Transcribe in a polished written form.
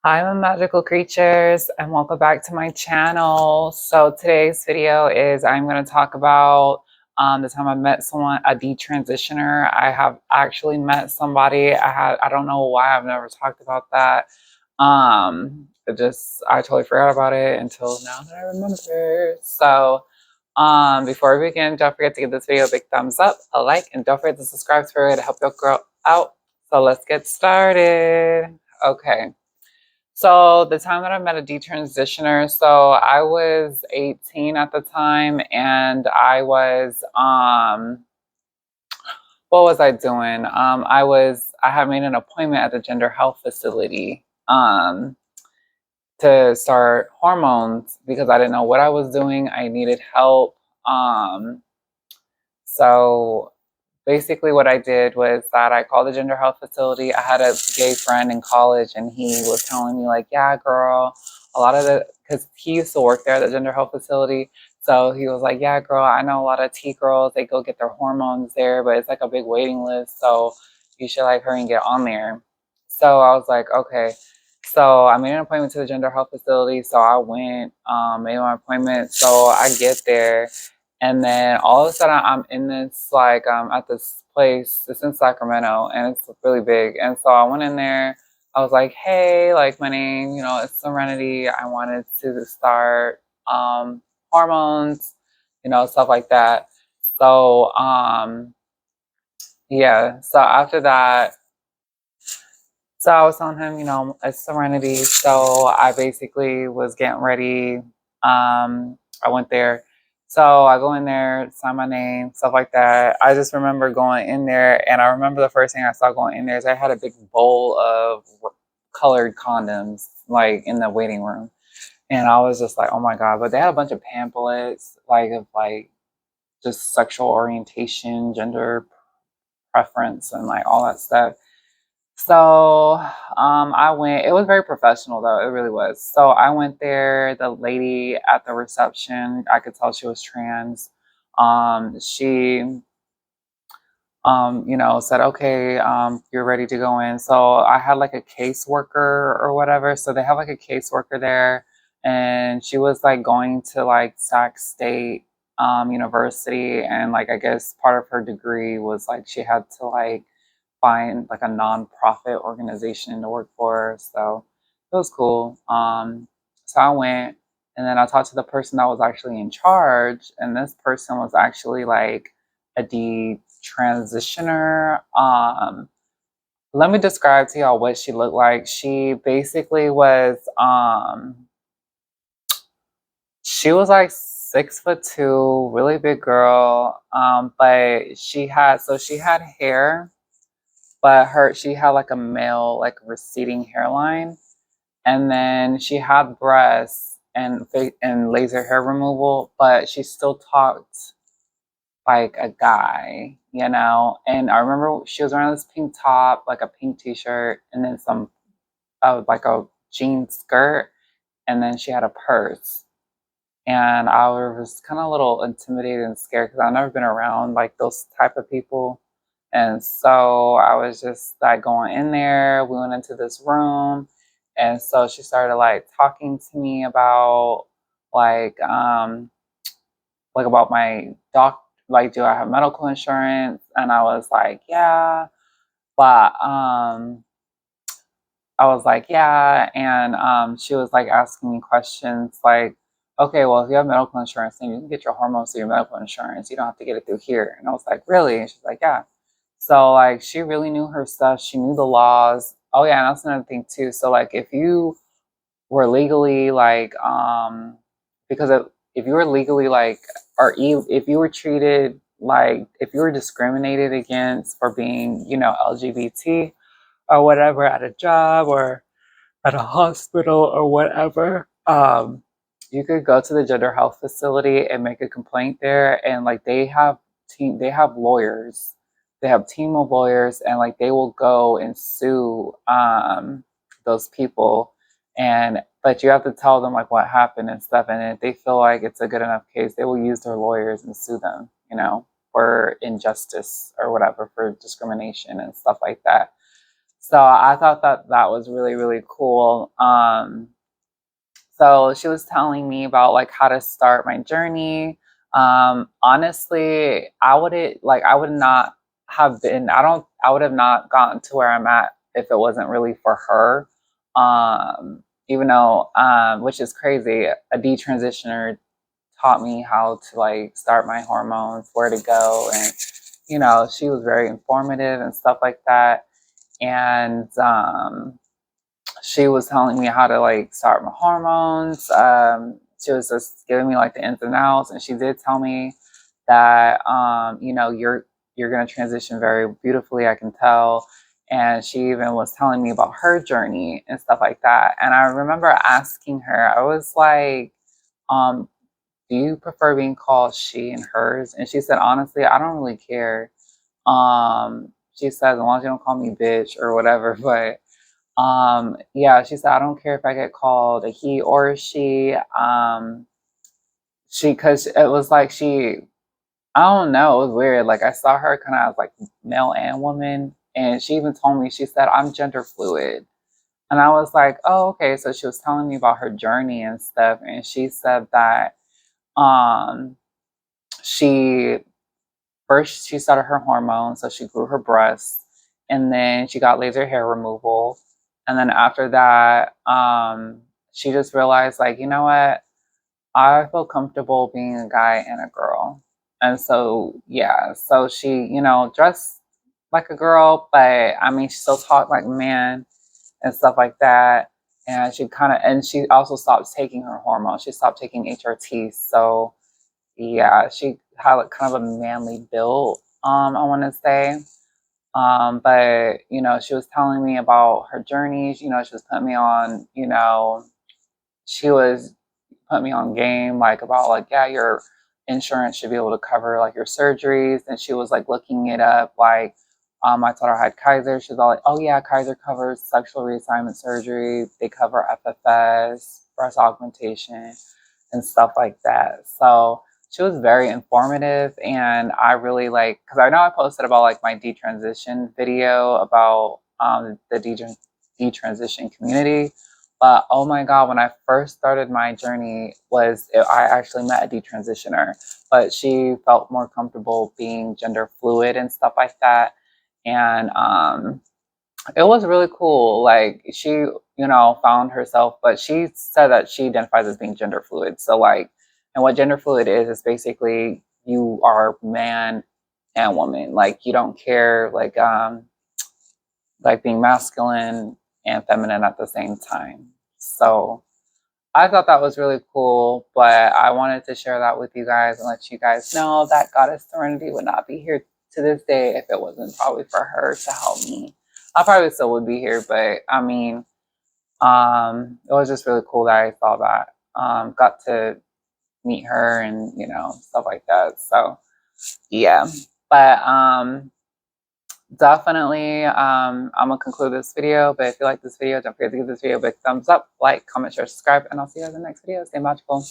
Hi, my magical creatures, and welcome back to my channel. So today's video is I'm going to talk about the time I met someone, a detransitioner. I have actually met somebody. I don't know why I've never talked about that. I totally forgot about it until now that I remember. So before we begin, don't forget to give this video a big thumbs up, a like, and don't forget to subscribe to it to help your girl out. So let's get started. Okay. So the time that I met a detransitioner, so I was 18 at the time, and what was I doing? I had made an appointment at the gender health facility to start hormones because I didn't know what I was doing. I needed help. Um, so basically what I did was that I called the gender health facility. I had a gay friend in college, and he was telling me like, yeah, girl, because he used to work there at the gender health facility. So he was like, yeah, girl, I know a lot of T girls, they go get their hormones there, but it's like a big waiting list. So you should like hurry and get on there. So I was like, okay. So I made an appointment to the gender health facility. So I went, made my appointment. So I get there, and then all of a sudden, I'm in this at this place. It's in Sacramento, and it's really big. And so I went in there. I was like, "Hey, like my name, it's Serenity. I wanted to start hormones, stuff like that." So yeah. So after that, so I was telling him, it's Serenity. So I basically was getting ready. I went there. So I go in there, sign my name, stuff like that. I just remember going in there, and I remember the first thing I saw going in there is I had a big bowl of colored condoms, like in the waiting room. And I was just like, oh my God. But they had a bunch of pamphlets, like of like just sexual orientation, gender preference, and like all that stuff. So I went. It was very professional, though. It really was. So I went there. The lady at the reception, I could tell she was trans. She, said, okay, you're ready to go in. So I had like a caseworker or whatever. So they have like a caseworker there, and she was like going to like Sac State University, and like I guess part of her degree was like she had to like find like a nonprofit organization to work for. So it was cool. So I went, and then I talked to the person that was actually in charge, and this person was actually like a detransitioner. Let me describe to y'all what she looked like. She basically was she was like 6'2", really big girl. But she had hair, but she had like a male, like receding hairline, and then she had breasts and laser hair removal, but she still talked like a guy, And I remember she was wearing this pink top, like a pink t-shirt, and then some like a jean skirt, and then she had a purse. And I was kind of a little intimidated and scared because I've never been around like those type of people. And so I was just like going in there. We went into this room, and so she started like talking to me about like about my like, do I have medical insurance? And I was like, yeah. But I was like, yeah. And she was like asking me questions like, okay, well, if you have medical insurance, then you can get your hormones through your medical insurance. You don't have to get it through here. And I was like, really? And she's like, yeah. So like she really knew her stuff. She knew the laws. Oh yeah, and that's another thing too. So like if you were legally like because if you were legally like if you were treated like if you were discriminated against for being, LGBT or whatever at a job or at a hospital or whatever, you could go to the gender health facility and make a complaint there, and like they have lawyers, they have team of lawyers, and like they will go and sue those people, and but you have to tell them like what happened and stuff, and if they feel like it's a good enough case, they will use their lawyers and sue them, for injustice or whatever, for discrimination and stuff like that. So I thought that that was really, really cool. So she was telling me about like how to start my journey. Honestly, I would not have been, I would have not gotten to where I'm at if it wasn't really for her. Even though, which is crazy, a detransitioner taught me how to like start my hormones, where to go. And, she was very informative and stuff like that. And, she was telling me how to like start my hormones. She was just giving me like the ins and outs, and she did tell me that you're gonna transition very beautifully. I can tell. And she even was telling me about her journey and stuff like that. And I remember asking her, I was like, um, "Do you prefer being called she and hers?" And she said, "Honestly, I don't really care." She said, "As long as you don't call me bitch or whatever." But yeah, she said, I don't care if I get called a he or a she. Cause it was like I don't know, it was weird. Like I saw her kind of like male and woman. And she even told me, she said, I'm gender fluid. And I was like, oh, okay. So she was telling me about her journey and stuff. And she said that, um, she first she started her hormones, so she grew her breasts, and then she got laser hair removal, and then after that, she just realized like, you know what, I feel comfortable being a guy and a girl, and so yeah, so she dressed like a girl, but I mean she still talked like a man and stuff like that. And she also stopped taking her hormones. She stopped taking HRT. So yeah, she had like kind of a manly build, I want to say. But she was telling me about her journeys. She was putting me on, she was putting me on game, like about like, yeah, your insurance should be able to cover like your surgeries. And she was like looking it up, like, I told her I had Kaiser. She's all like, oh yeah, Kaiser covers sexual reassignment surgery. They cover FFS, breast augmentation, and stuff like that. So she was very informative, and I really like, because I know I posted about like my detransition video about the detransition community. But oh my God, when I first started my journey, I actually met a detransitioner, but she felt more comfortable being gender fluid and stuff like that. And it was really cool. Like she, found herself, but she said that she identifies as being gender fluid. So like, and what gender fluid is basically you are man and woman. Like you don't care, like being masculine and feminine at the same time. So I thought that was really cool, but I wanted to share that with you guys and let you guys know that Goddess Serenity would not be here to this day if it wasn't probably for her to help me. I probably still would be here, but I mean, it was just really cool that I saw that. Got to meet her and stuff like that. So yeah, but definitely I'm gonna conclude this video. But if you like this video, don't forget to give this video a big thumbs up, like, comment, share, subscribe, and I'll see you guys in the next video. Stay magical.